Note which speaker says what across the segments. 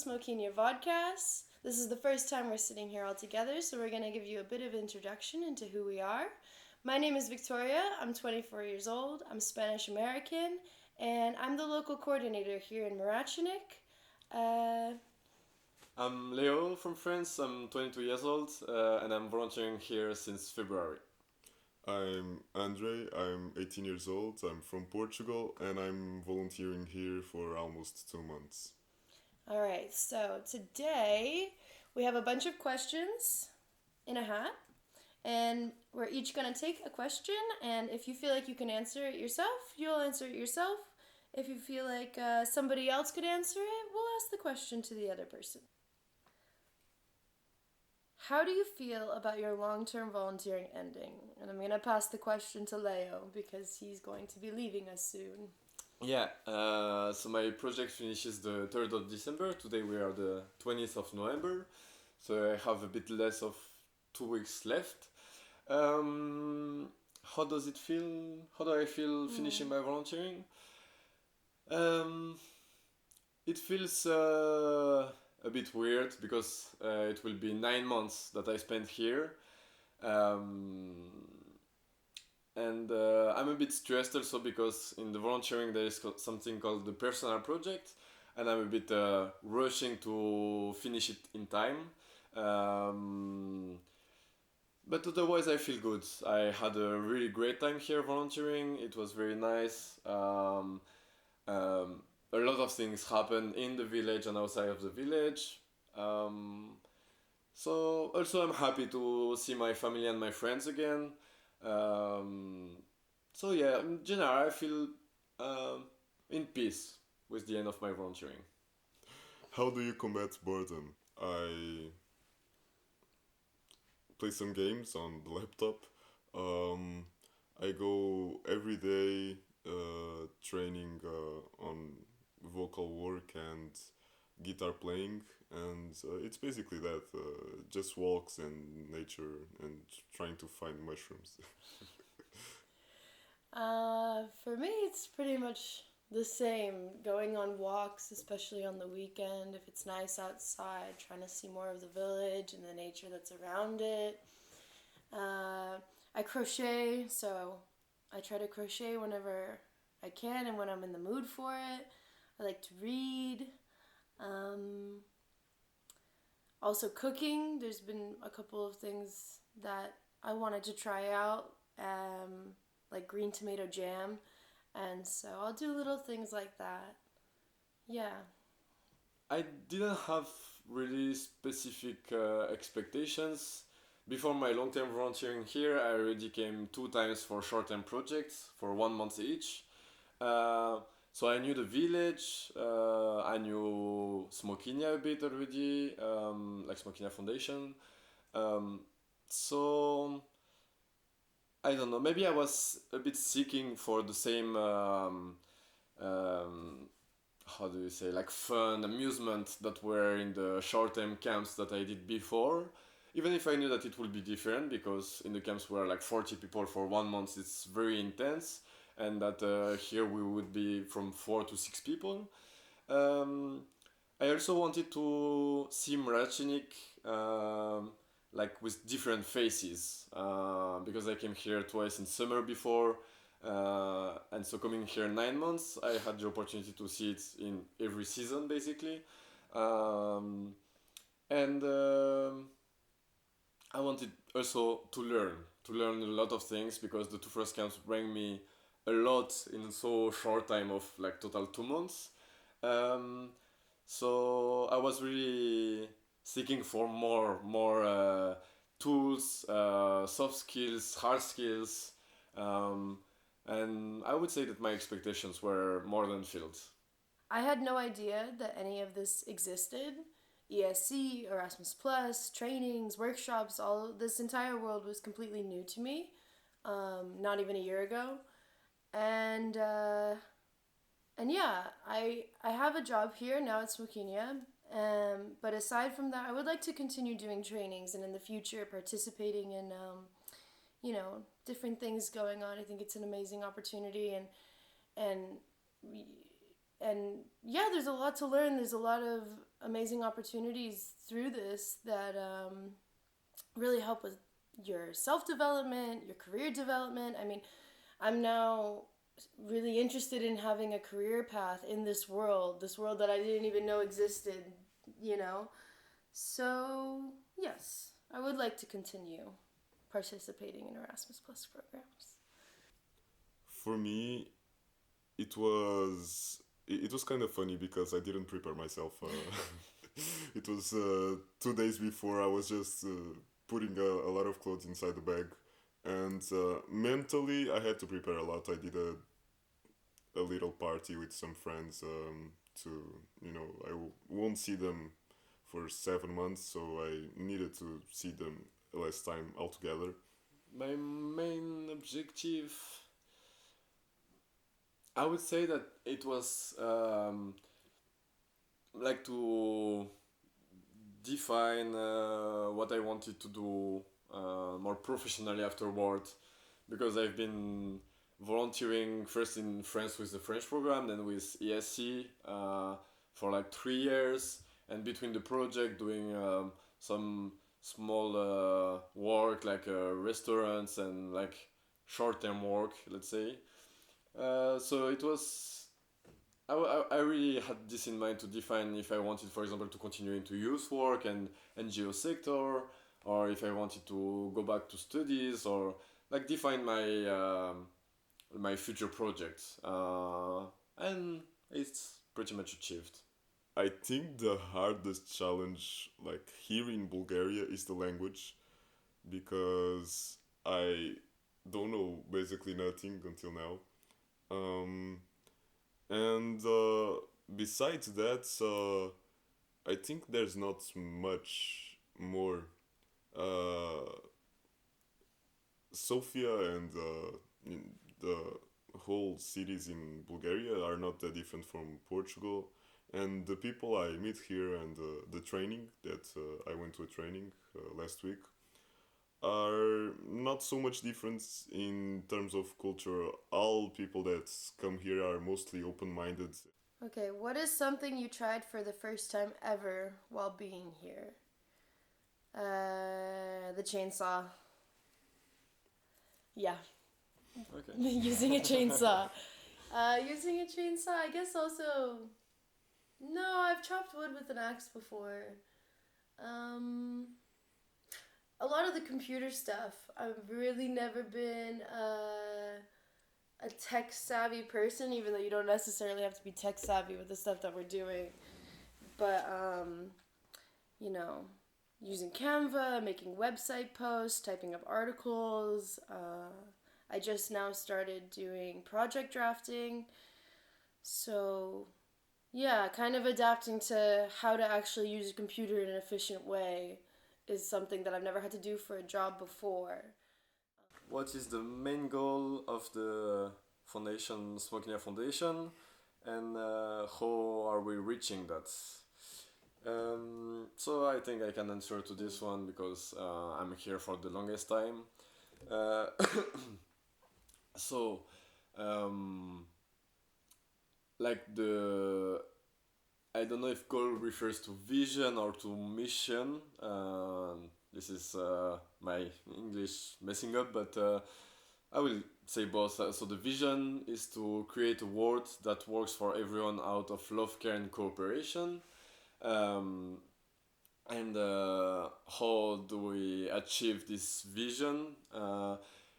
Speaker 1: Smokinya Vodcast. This is the first time we're sitting here all together, so we're going to give you a bit of introduction into who we are. My name is Victoria. I'm 24 years old. I'm Spanish American, and I'm the local coordinator here in Mrachenik.
Speaker 2: I'm Leo from France. I'm 22 years old, and I'm volunteering here since February.
Speaker 3: I'm Andre, I'm 18 years old, I'm from Portugal, and I'm volunteering here for almost 2 months.
Speaker 1: All right, so today we have a bunch of questions in a hat, and we're each going to take a question, and if you feel like you can answer it yourself, you'll answer it yourself. If you feel like somebody else could answer it, we'll ask the question to the other person. How do you feel about your long-term volunteering ending? And I'm going to pass the question to Leo because he's going to be leaving us soon.
Speaker 2: Yeah, so my project finishes the 3rd of December. Today we are the 20th of November, so I have a bit less of 2 weeks left. How does it feel? How do I feel finishing my volunteering? It feels a bit weird because it will be 9 months that I spent here. And I'm a bit stressed also because in the volunteering there is something called the personal project, and I'm a bit rushing to finish it in time. But otherwise I feel good. I had a really great time here volunteering. It was very nice. A lot of things happen in the village and outside of the village. So also I'm happy to see my family and my friends again. So yeah, in general I feel in peace with the end of my volunteering.
Speaker 3: How do you combat boredom? I play some games on the laptop. I go every day training on vocal work and guitar playing, and it's basically that just walks and nature and trying to find mushrooms.
Speaker 1: For me, it's pretty much the same. Going on walks, especially on the weekend, if it's nice outside, trying to see more of the village and the nature that's around it. I crochet, so I try to crochet whenever I can and when I'm in the mood for it. I like to read. Also cooking. There's been a couple of things that I wanted to try out, like green tomato jam, and so I'll do little things like that. Yeah.
Speaker 2: I didn't have really specific expectations. Before my long-term volunteering here, I already came 2 times for short-term projects for 1 month each. So I knew the village, I knew Smokinya a bit already, like Smokinya Foundation. So I don't know, maybe I was a bit seeking for the same, how do you say, like fun, amusement that were in the short-term camps that I did before. Even if I knew that it would be different, because in the camps were like 40 people for 1 month, it's very intense, and that here we would be from 4 to 6 people. I also wanted to see Mrachenik like with different faces, because I came here twice in summer before, and so coming here 9 months, I had the opportunity to see it in every season basically, and I wanted also to learn a lot of things because the two first camps bring me a lot in so short time of like total 2 months. Um, so I was really seeking for more tools, soft skills, hard skills, um, and I would say that my expectations were more than filled.
Speaker 1: I had no idea that any of this existed. ESC, Erasmus Plus, trainings, workshops, all this entire world was completely new to me. Not even a year ago, and yeah, I have a job here now at Smokinya. But aside from that, I would like to continue doing trainings and in the future participating in different things going on. I think it's an amazing opportunity, and and yeah, there's a lot to learn. There's a lot of amazing opportunities through this that really help with your self-development, your career development. I mean, I'm now really interested in having a career path in this world that I didn't even know existed, you know? So, yes, I would like to continue participating in Erasmus Plus programs.
Speaker 3: For me, it was kind of funny because I didn't prepare myself. It was 2 days before. I was just putting a lot of clothes inside the bag, and mentally I had to prepare a lot. I did a little party with some friends to I won't see them for 7 months, so I needed to see them less time altogether.
Speaker 2: My main objective, I would say that it was like to define what I wanted to do more professionally afterward, because I've been volunteering first in France with the French program, then with ESC for like 3 years, and between the project doing some small work like restaurants and like short-term work, let's say. So it was I really had this in mind to define if I wanted, for example, to continue into youth work and NGO sector, or if I wanted to go back to studies, or like define my future projects. And it's pretty much achieved.
Speaker 3: I think the hardest challenge, like here in Bulgaria, is the language, because I don't know basically nothing until now. Um, and besides that, I think there's not much more. Uh, Sofia and the whole cities in Bulgaria are not that different from Portugal. And the people I meet here and the training that I went to a training last week are not so much different in terms of culture. All people that come here are mostly open minded.
Speaker 1: Okay, what is something you tried for the first time ever while being here? The chainsaw. Yeah,
Speaker 2: Okay.
Speaker 1: using a chainsaw. Using a chainsaw, I guess also. No, I've chopped wood with an axe before. A lot of the computer stuff. I've really never been a tech savvy person, even though you don't necessarily have to be tech savvy with the stuff that we're doing. But, you know, using Canva, making website posts, typing up articles. I just now started doing project drafting. So, yeah, kind of adapting to how to actually use a computer in an efficient way is something that I've never had to do for a job before.
Speaker 2: What is the main goal of the foundation, Smokinya Foundation, and how are we reaching that? So I think I can answer to this one because I'm here for the longest time. Uh, so, um, like the I don't know if goal refers to vision or to mission. This is my English messing up, but I will say both. So the vision is to create a world that works for everyone out of love, care, and cooperation. Um, and how do we achieve this vision?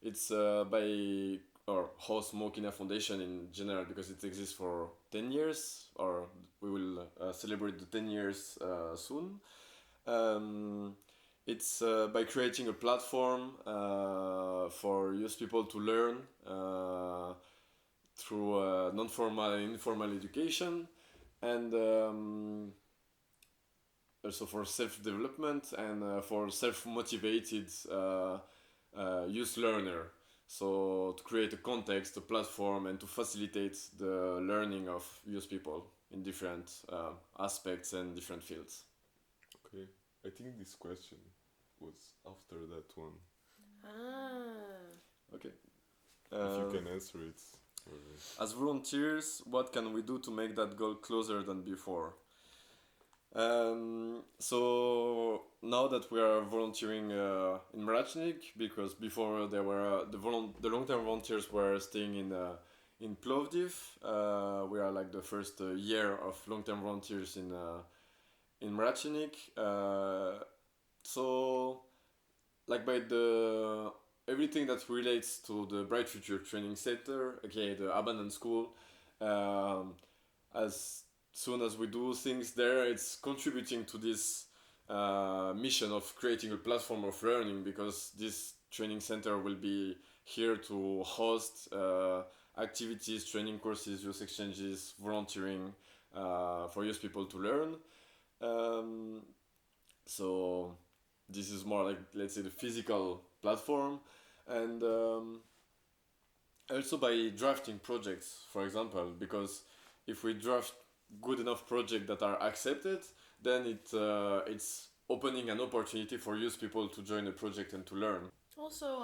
Speaker 2: It's by or how Smokinya Foundation in general, because it exists for 10 years, or we will celebrate the 10 years soon. Um, it's by creating a platform for youth people to learn through non-formal and informal education, and also for self-development and for self-motivated youth learner. So to create a context, a platform, and to facilitate the learning of youth people in different aspects and different fields.
Speaker 3: Okay, I think this question was after that one.
Speaker 2: Okay.
Speaker 3: If you can answer it.
Speaker 2: As volunteers, what can we do to make that goal closer than before? So now that we are volunteering in Mrachenik, because before there were the long-term volunteers were staying in Plovdiv. We are like the first year of long-term volunteers in Mrachenik. So like by the everything that relates to the Bright Future Training Center, okay, the abandoned school, um, as soon as we do things there, it's contributing to this mission of creating a platform of learning, because this training center will be here to host activities, training courses, youth exchanges, volunteering for youth people to learn. Um, so this is more like, let's say, the physical platform, and also by drafting projects, for example, because if we draft good enough projects that are accepted, then it's opening an opportunity for youth people to join the project and to learn.
Speaker 1: Also,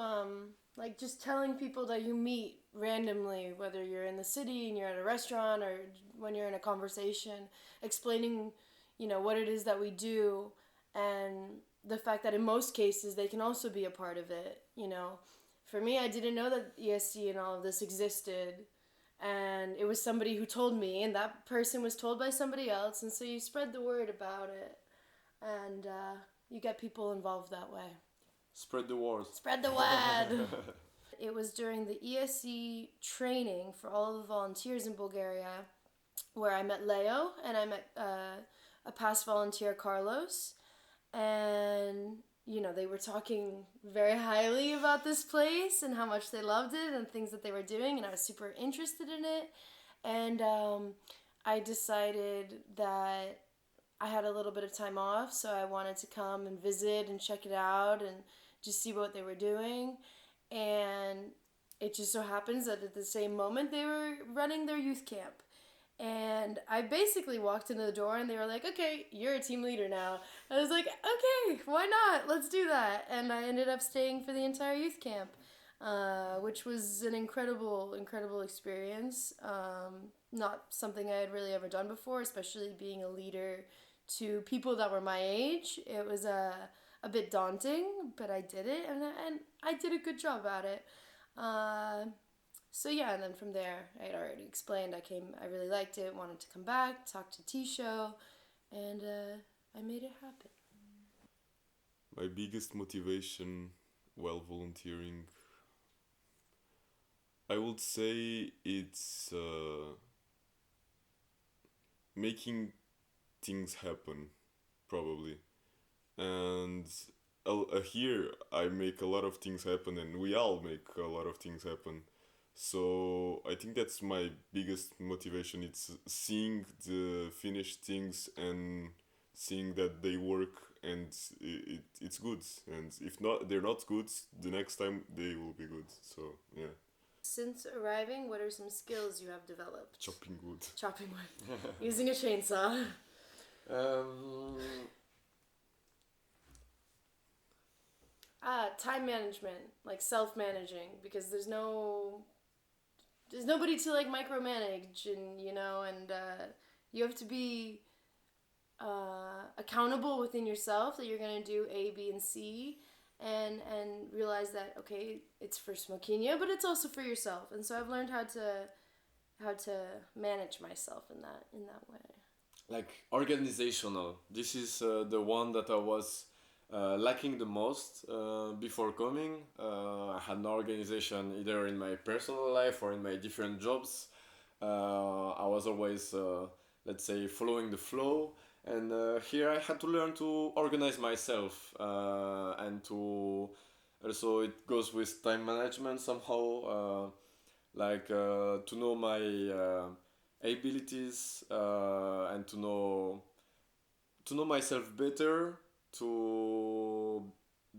Speaker 1: like just telling people that you meet randomly, whether you're in the city and you're at a restaurant or when you're in a conversation, explaining, what it is that we do, and the fact that in most cases they can also be a part of it. For me, I didn't know that ESC and all of this existed, and it was somebody who told me, and that person was told by somebody else, and so you spread the word about it, and you get people involved that way.
Speaker 2: Spread the word.
Speaker 1: Spread the word. It was during the ESC training for all of the volunteers in Bulgaria where I met Leo, and I met a past volunteer, Carlos, and they were talking very highly about this place and how much they loved it and things that they were doing, and I was super interested in it. And I decided that I had a little bit of time off, so I wanted to come and visit and check it out and just see what they were doing. And it just so happens that at the same moment they were running their youth camp. And I basically walked into the door and they were like, okay, you're a team leader now. I was like, okay, why not? Let's do that. And I ended up staying for the entire youth camp, which was an incredible, incredible experience. Not something I had really ever done before, especially being a leader to people that were my age. It was a bit daunting, but I did it, and I did a good job at it. So yeah, and then from there, I had already explained, I really liked it, wanted to come back, talk to T-Show, and I made it happen.
Speaker 3: My biggest motivation while volunteering, I would say it's making things happen, probably. And here I make a lot of things happen, and we all make a lot of things happen. So I think that's my biggest motivation. It's seeing the finished things and seeing that they work, and it's good. And if not, they're not good, the next time they will be good. So yeah.
Speaker 1: Since arriving, what are some skills you have developed?
Speaker 3: Chopping wood.
Speaker 1: Chopping wood. Using a chainsaw. Time management, like self-managing, because there's nobody to like micromanage, and you have to be accountable within yourself that you're gonna do A, B, and C, and realize that okay, it's for Smokinya, but it's also for yourself. And so I've learned how to manage myself in that way.
Speaker 2: Like organizational. This is the one that I was lacking the most before coming. I had no organization either in my personal life or in my different jobs. I was always, let's say, following the flow. And here I had to learn to organize myself, and to also it goes with time management somehow, to know my abilities, and to know myself better, to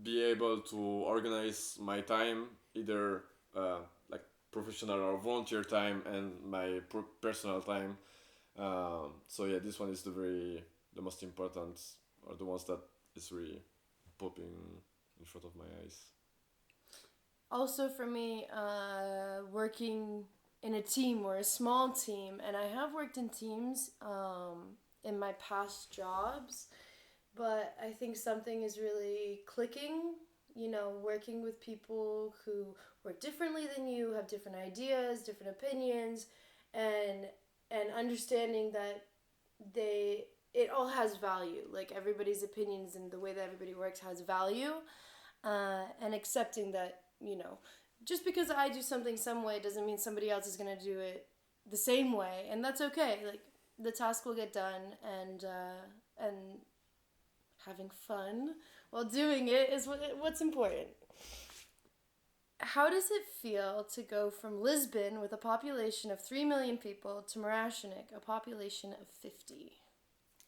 Speaker 2: be able to organize my time, either like professional or volunteer time, and my personal time. So yeah, this one is the most important, or the ones that is really popping in front of my eyes.
Speaker 1: Also for me, working in a team or a small team, and I have worked in teams in my past jobs, but I think something is really clicking, you know, working with people who work differently than you, have different ideas, different opinions, and understanding that it all has value. Like everybody's opinions and the way that everybody works has value, and accepting that, you know, just because I do something some way doesn't mean somebody else is gonna do it the same way, and that's okay. Like the task will get done, and having fun while doing it is what's important. How does it feel to go from Lisbon with a population of 3 million people to Mrachenik, a population of 50?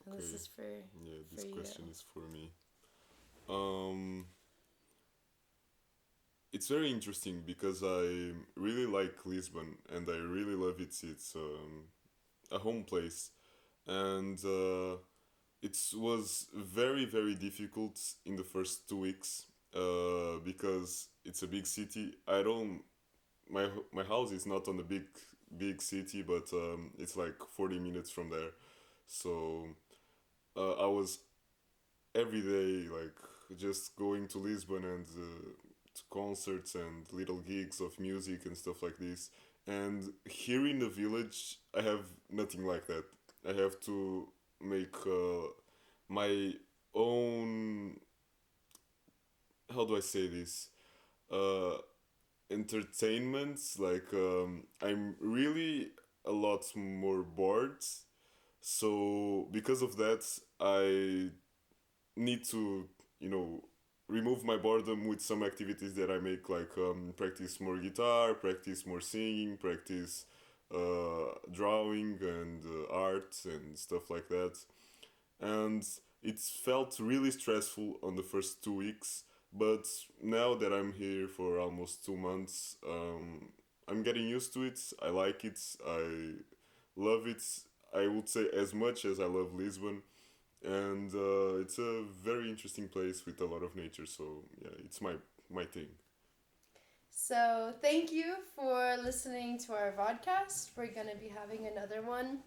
Speaker 1: And
Speaker 3: Okay.
Speaker 1: this is for
Speaker 3: This
Speaker 1: for
Speaker 3: question
Speaker 1: you.
Speaker 3: is for me. It's very interesting because I really like Lisbon and I really love it. It's a home place, and it was very difficult in the first 2 weeks because it's a big city. I don't my house is not on a big city, but it's like 40 minutes from there. So I was every day like just going to Lisbon and to concerts and little gigs of music and stuff like this. And here in the village, I have nothing like that. I have to make my own. How do I say this? Uh, Entertainments. Like I'm really a lot more bored. So because of that, I need to, you know, remove my boredom with some activities that I make, like practice more guitar, practice more singing, practice drawing and art and stuff like that. And it felt really stressful on the first 2 weeks, but now that I'm here for almost 2 months, I'm getting used to it. I like it. I love it. I would say as much as I love Lisbon, and it's a very interesting place with a lot of nature. So yeah, it's my thing.
Speaker 1: So thank you for listening to our vodcast. We're gonna be having another one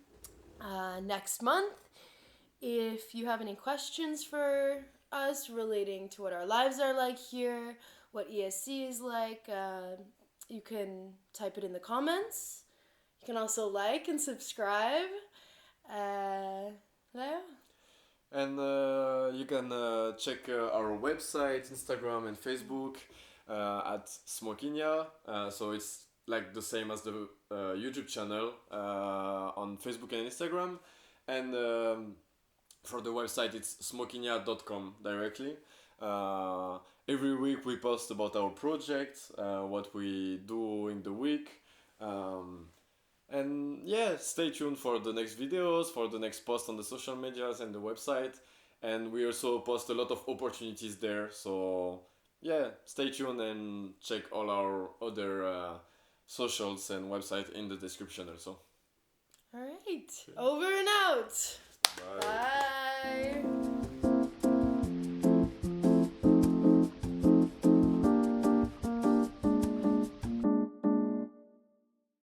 Speaker 1: next month. If you have any questions for us relating to what our lives are like here, what ESC is like, you can type it in the comments. You can also like and subscribe. Yeah.
Speaker 2: And you can check our website, Instagram, and Facebook at Smokinya. So it's like the same as the YouTube channel on Facebook and Instagram. And for the website, it's smokinya.com directly. Every week we post about our project, what we do in the week. And yeah, stay tuned for the next videos, for the next post on the social medias and the website. And we also post a lot of opportunities there. So yeah, stay tuned and check all our other socials and website in the description also.
Speaker 1: All right. Over and out.